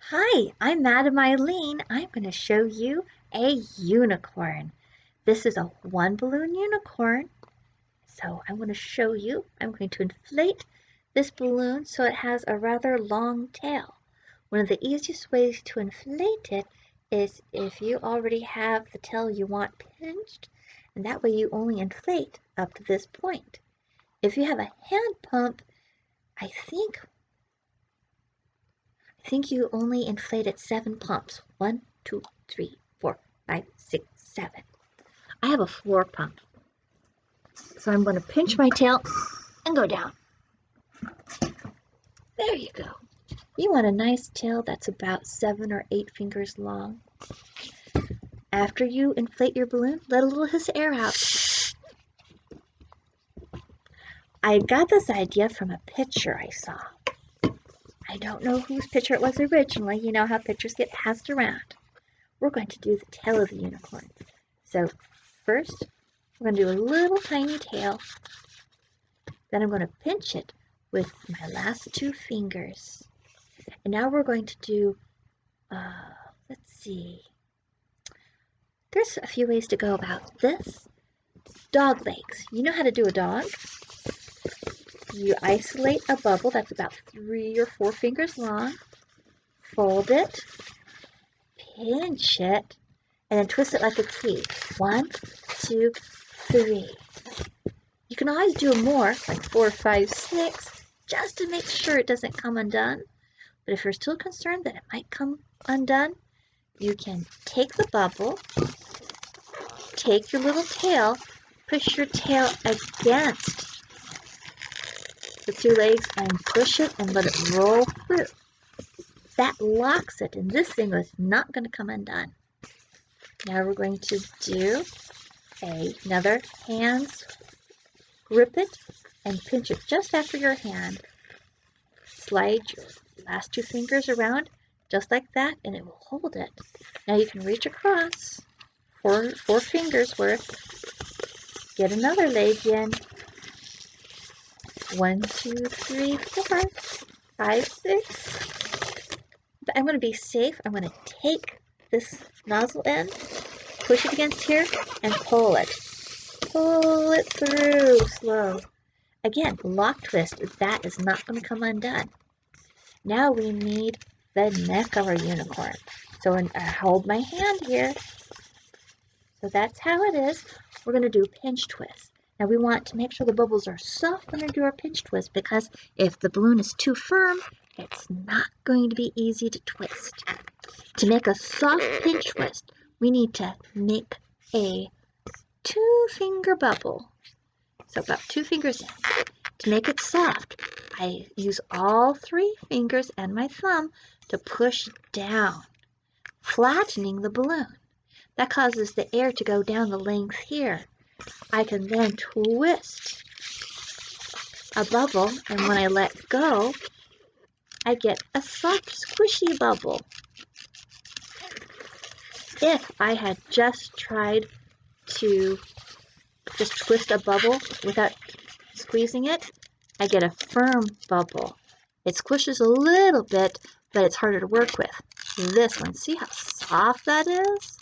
Hi, I'm Madam Eileen. I'm going to show you a unicorn. This is a one balloon unicorn. So I'm going to show you, I'm going to inflate this balloon so it has a rather long tail. One of the easiest ways to inflate it is if you already have the tail you want pinched, and that way you only inflate up to this point. If you have a hand pump, I think you only inflated 7 pumps. 1, 2, 3, 4, 5, 6, 7. I have a 4 pump. So I'm going to pinch my tail and go down. There you go. You want a nice tail that's about 7 or 8 fingers long. After you inflate your balloon, let a little hiss of air out. I got this idea from a picture I saw. I don't know whose picture it was originally. You know how pictures get passed around. We're going to do the tail of the unicorn. So first, we're going to do a little tiny tail. Then I'm going to pinch it with my last 2 fingers. And now we're going to do, let's see. There's a few ways to go about this. Dog legs. You know how to do a dog? You isolate a bubble that's about 3 or 4 fingers long, fold it, pinch it, and then twist it like a key. 1, 2, 3. You can always do more, like 4, 5, 6, just to make sure it doesn't come undone. But if you're still concerned that it might come undone, you can take the bubble, take your little tail, push your tail against the 2 legs and push it and let it roll through. That locks it, and this thing is not going to come undone. Now we're going to do another hands, grip it and pinch it just after your hand. Slide your last 2 fingers around just like that and it will hold it. Now you can reach across 4 fingers worth. Get another leg in. 1, 2, 3, 4, 5, 6. But I'm going to be safe. I'm going to take this nozzle end, push it against here, and pull it. Pull it through slow. Again, lock twist. That is not going to come undone. Now we need the neck of our unicorn. So I hold my hand here. So that's how it is. We're going to do pinch twist. Now we want to make sure the bubbles are soft when we do our pinch twist because if the balloon is too firm, it's not going to be easy to twist. To make a soft pinch twist, we need to make a 2-finger bubble. So about 2 fingers in. To make it soft, I use all 3 fingers and my thumb to push down, flattening the balloon. That causes the air to go down the length here. I can then twist a bubble, and when I let go, I get a soft, squishy bubble. If I had just tried to just twist a bubble without squeezing it, I get a firm bubble. It squishes a little bit, but it's harder to work with. This one, see how soft that is?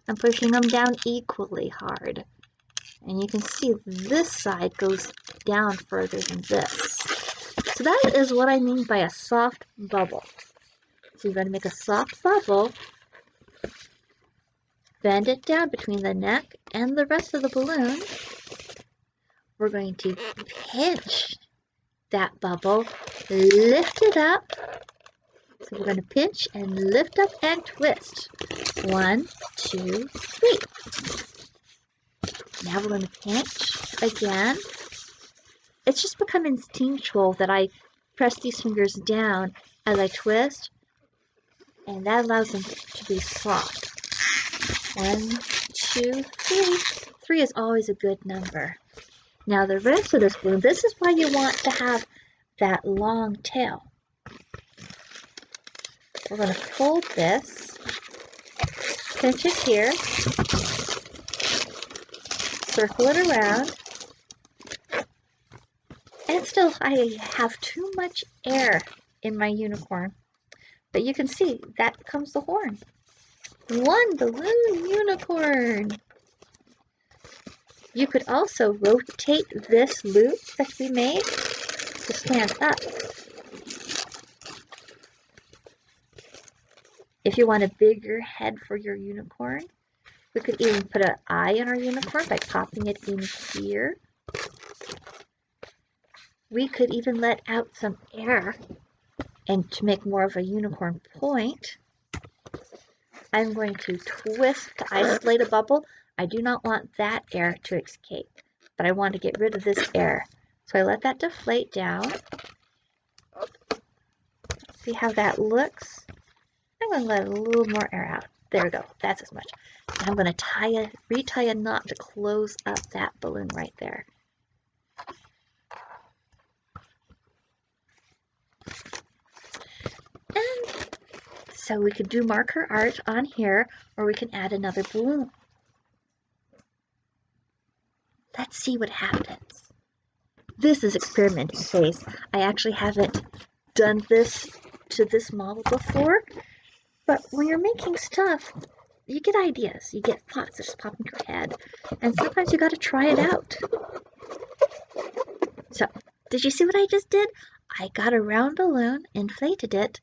I'm pushing them down equally hard. And you can see this side goes down further than this. So that is what I mean by a soft bubble. So you're going to make a soft bubble, bend it down between the neck and the rest of the balloon. We're going to pinch that bubble, lift it up. So we're going to pinch and lift up and twist. 1, 2, 3. Now we're going to pinch again. It's just become instinctual that I press these fingers down as I twist, and that allows them to be soft. 1, 2, 3. 3 is always a good number. Now the rest of this balloon, this is why you want to have that long tail. We're going to fold this, pinch it here, circle it around, and still I have too much air in my unicorn. But you can see, that comes the horn. One balloon unicorn! You could also rotate this loop that we made to stand up. If you want a bigger head for your unicorn, we could even put an eye on our unicorn by popping it in here. We could even let out some air and to make more of a unicorn point. I'm going to twist to isolate a bubble. I do not want that air to escape, but I want to get rid of this air. So I let that deflate down. See how that looks? I'm going to let a little more air out. There we go. That's as much. And I'm going to retie a knot to close up that balloon right there. And so we could do marker art on here, or we can add another balloon. Let's see what happens. This is experimenting phase. I actually haven't done this to this model before, but when you're making stuff, you get ideas, you get thoughts that just pop into your head, and sometimes you got to try it out. So, did you see what I just did? I got a round balloon, inflated it,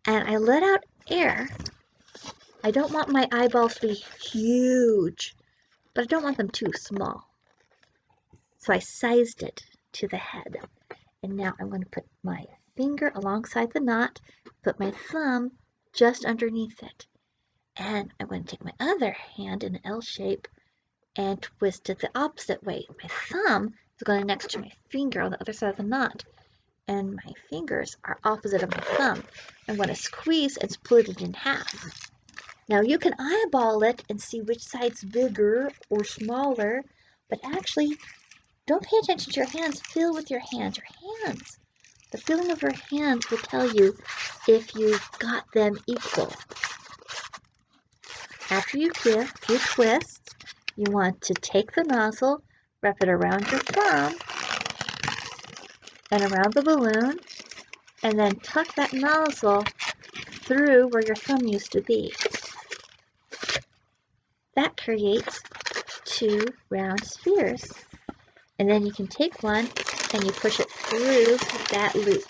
and I let out air. I don't want my eyeballs to be huge, but I don't want them too small. So I sized it to the head. And now I'm going to put my finger alongside the knot, put my thumb just underneath it. And I'm going to take my other hand in an L shape and twist it the opposite way. My thumb is going next to my finger on the other side of the knot. And my fingers are opposite of my thumb. I'm going to squeeze and split it in half. Now you can eyeball it and see which side's bigger or smaller, but actually, don't pay attention to your hands. Feel with your hands. Your hands. The feeling of your hands will tell you if you've got them equal. After you give a few twists, you want to take the nozzle, wrap it around your thumb and around the balloon, and then tuck that nozzle through where your thumb used to be. That creates 2 round spheres. And then you can take one and you push it through that loop.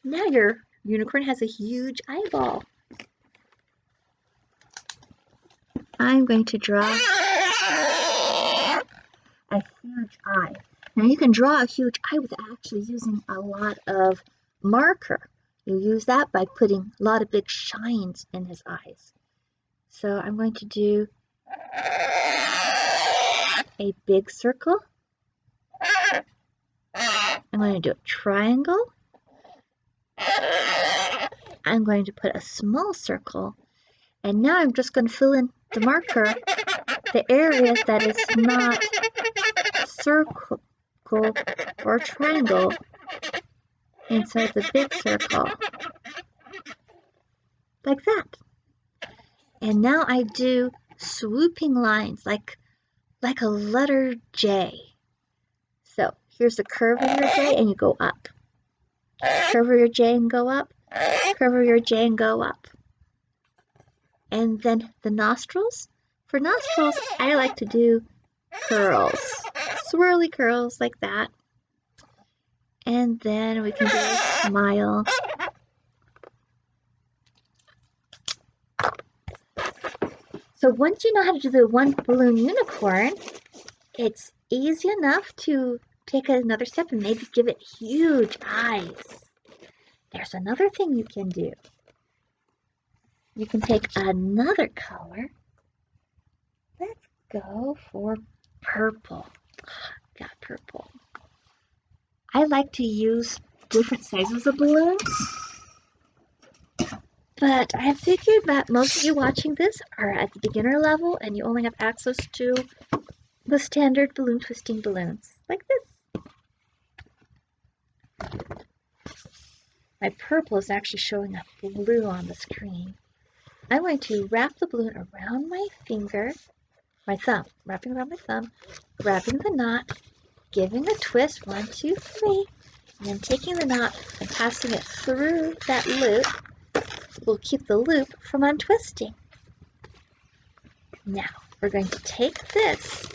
Now your unicorn has a huge eyeball. I'm going to draw a huge eye. Now you can draw a huge eye without actually using a lot of marker. You use that by putting a lot of big shines in his eyes. So I'm going to do a big circle. I'm going to do a triangle. I'm going to put a small circle. And now I'm just going to fill in the marker, the area that is not circle or triangle inside the big circle. Like that. And now I do swooping lines like a letter J. So here's the curve of your J and you go up. Curve of your J and go up. Curve of your J and go up. And then the nostrils. For nostrils, I like to do curls. Swirly curls like that. And then we can do a smile. So once you know how to do the one balloon unicorn, it's easy enough to take another step and maybe give it huge eyes. There's another thing you can do. You can take another color. Let's go for purple. Got purple. I like to use different sizes of balloons, but I figured that most of you watching this are at the beginner level and you only have access to the standard balloon twisting balloons, like this. My purple is actually showing up blue on the screen. I'm going to wrap the balloon around my finger, my thumb, wrapping around my thumb, grabbing the knot, giving a twist, 1, 2, 3, And then taking the knot and passing it through that loop will keep the loop from untwisting. Now, we're going to take this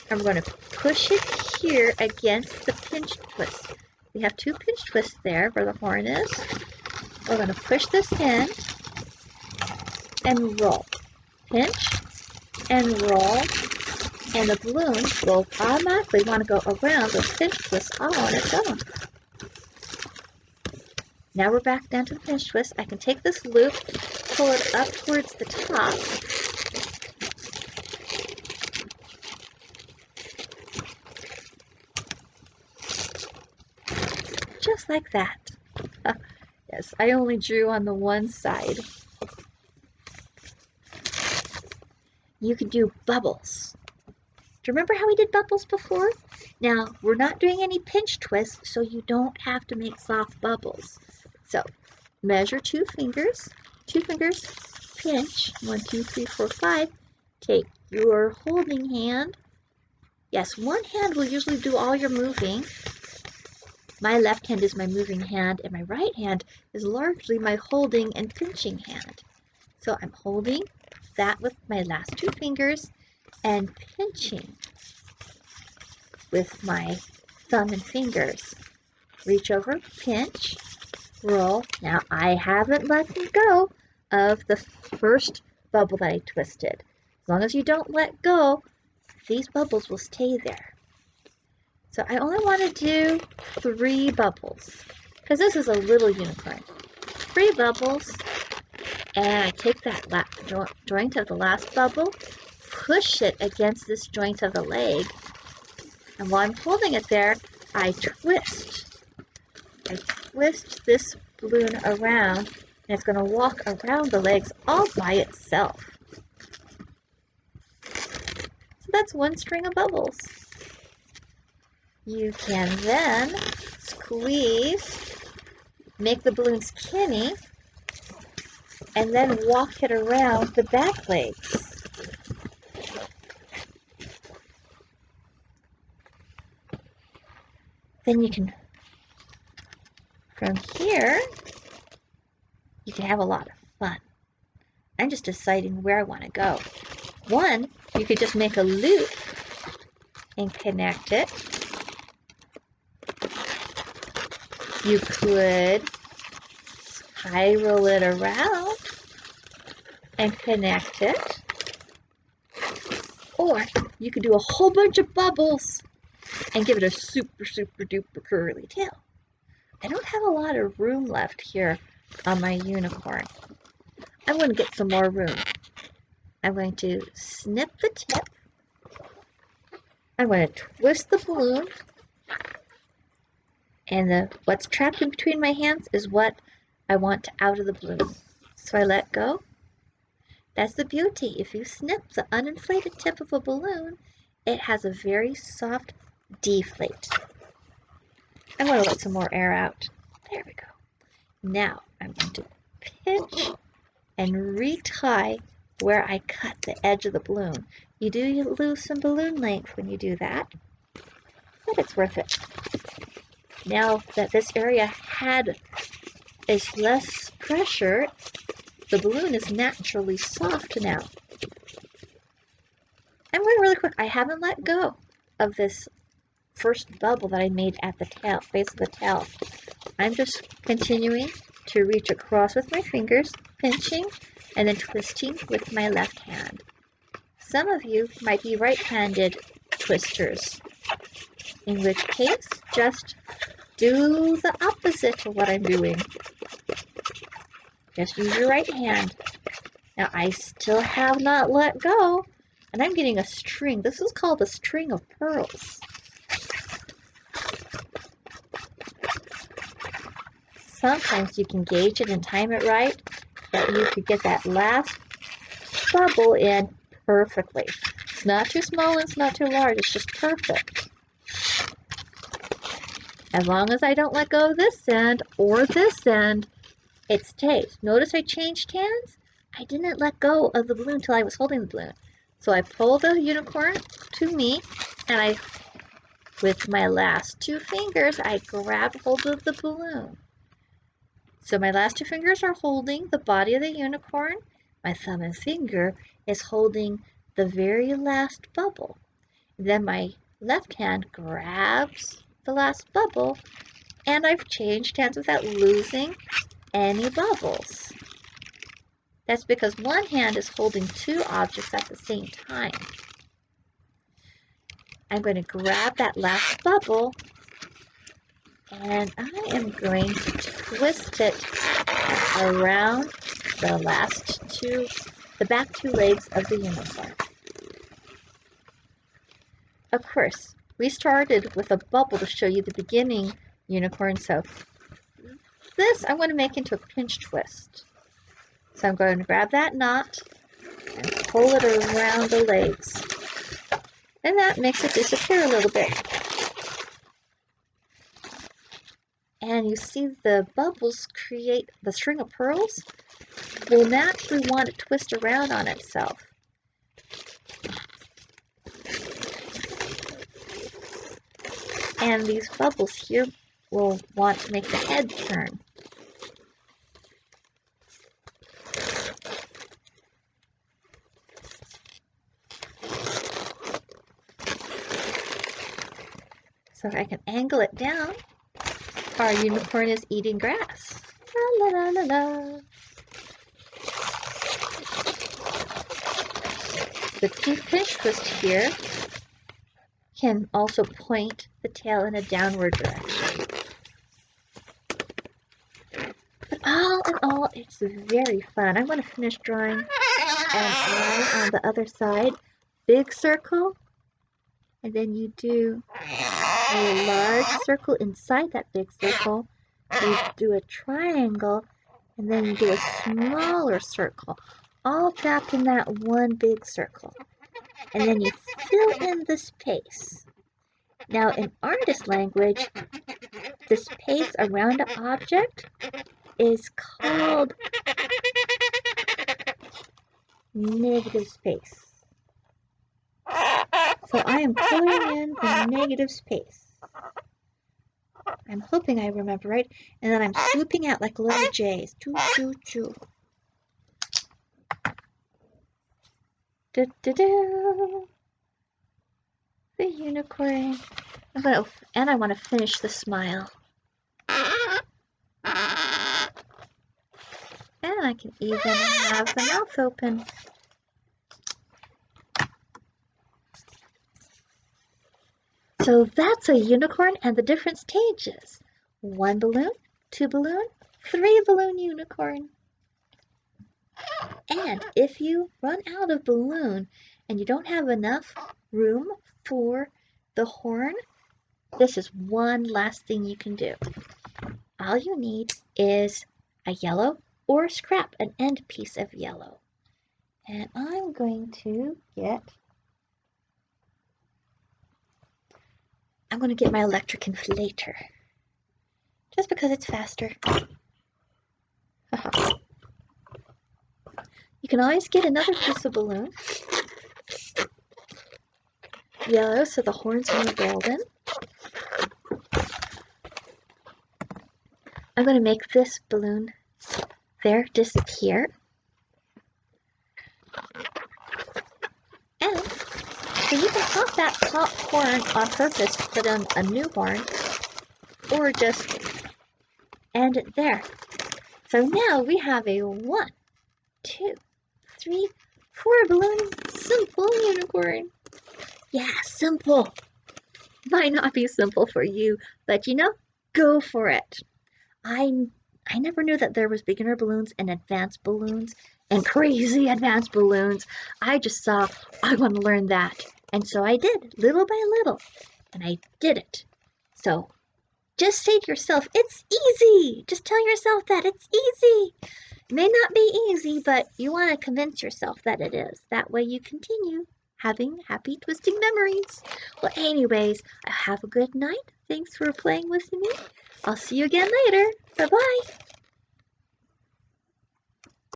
and we're going to push it here against the pinch twist. We have 2 pinch twists there where the horn is. We're going to push this in and roll. Pinch and roll, and the balloon will automatically want to go around those pinch twists all on its own. Now we're back down to the pinch twist. I can take this loop, pull it up towards the top, just like that. Yes, I only drew on the one side. You can do bubbles. Do you remember how we did bubbles before? Now, we're not doing any pinch twists, so you don't have to make soft bubbles. So, measure 2 fingers, pinch, 1, 2, 3, 4, 5. Take your holding hand. Yes, one hand will usually do all your moving. My left hand is my moving hand, and my right hand is largely my holding and pinching hand. So I'm holding that with my last 2 fingers and pinching with my thumb and fingers. Reach over, pinch, roll. Now I haven't let go of the first bubble that I twisted. As long as you don't let go, these bubbles will stay there. So I only want to do 3 bubbles because this is a little unicorn. 3 bubbles, and I take that joint of the last bubble, push it against this joint of the leg, and while I'm holding it there, I twist this balloon around, and it's going to walk around the legs all by itself. So that's 1 string of bubbles. You can then squeeze, make the balloon skinny, and then walk it around the back legs. Then you can, from here, you can have a lot of fun. I'm just deciding where I want to go. 1, you could just make a loop and connect it. You could spiral it around and connect it. Or you could do a whole bunch of bubbles and give it a super, super duper curly tail. I don't have a lot of room left here on my unicorn. I'm going to get some more room. I'm going to snip the tip. I'm going to twist the balloon. And what's trapped in between my hands is what I want out of the balloon. So I let go. That's the beauty. If you snip the uninflated tip of a balloon, it has a very soft deflate. I'm going to let some more air out. There we go. Now I'm going to pinch and retie where I cut the edge of the balloon. You do lose some balloon length when you do that, but it's worth it. Now that this area is less pressure, the balloon is naturally soft now. I'm going really quick. I haven't let go of this first bubble that I made at the tail, base of the tail. I'm just continuing to reach across with my fingers, pinching, and then twisting with my left hand. Some of you might be right-handed twisters, in which case, just do the opposite of what I'm doing. Just use your right hand. Now I still have not let go, and I'm getting a string. This is called a string of pearls. Sometimes you can gauge it and time it right, that you could get that last bubble in perfectly. It's not too small and it's not too large, it's just perfect. As long as I don't let go of this end or this end, it stays. Notice I changed hands? I didn't let go of the balloon until I was holding the balloon. So I pull the unicorn to me and I with my last two fingers, I grab hold of the balloon. So my last two fingers are holding the body of the unicorn. My thumb and finger is holding the very last bubble. Then my left hand grabs the last bubble, and I've changed hands without losing any bubbles. That's because one hand is holding two objects at the same time. I'm going to grab that last bubble, and I am going to twist it around the back two legs of the unicorn. Of course, we started with a bubble to show you the beginning unicorn, so this I want to make into a pinch twist. So I'm going to grab that knot and pull it around the legs. And that makes it disappear a little bit. And you see the bubbles create the string of pearls will naturally want to twist around on itself. And these bubbles here will want to make the head turn. So if I can angle it down, our unicorn is eating grass. La la la la la. The pinch twist here can also point the tail in a downward direction. But all in all, it's very fun. I'm going to finish drawing an eye on the other side. Big circle, and then you do a large circle inside that big circle. You do a triangle, and then you do a smaller circle, all wrapped in that one big circle. And then you fill in the space. Now, in artist language, the space around an object is called negative space. So I am filling in the negative space. I'm hoping I remember right. And then I'm swooping out like little J's. Choo, choo, choo. Do-do-do. The unicorn. And I want to finish the smile. And I can even have the mouth open. So that's a unicorn and the different stages. 1 balloon, 2 balloon, 3 balloon unicorn. And if you run out of balloon and you don't have enough room for the horn, this is one last thing you can do. All you need is a yellow or scrap, an end piece of yellow. And I'm going to get my electric inflator. Just because it's faster. You can always get another piece of balloon. Yellow, so the horns are golden. I'm going to make this balloon there disappear. And so you can pop that top horn on purpose to put on a new horn, or just end it there. So now we have a 1, 2, 3, 4 balloon simple unicorn. Yeah, simple. Might not be simple for you, but you know, go for it. I never knew that there was beginner balloons and advanced balloons and crazy advanced balloons. I just saw, I want to learn that. And so I did, little by little. And I did it. So just say to yourself, it's easy. Just tell yourself that it's easy. It may not be easy, but you want to convince yourself that it is. That way you continue having happy twisting memories. Well, anyways, have a good night. Thanks for playing with me. I'll see you again later. Bye-bye.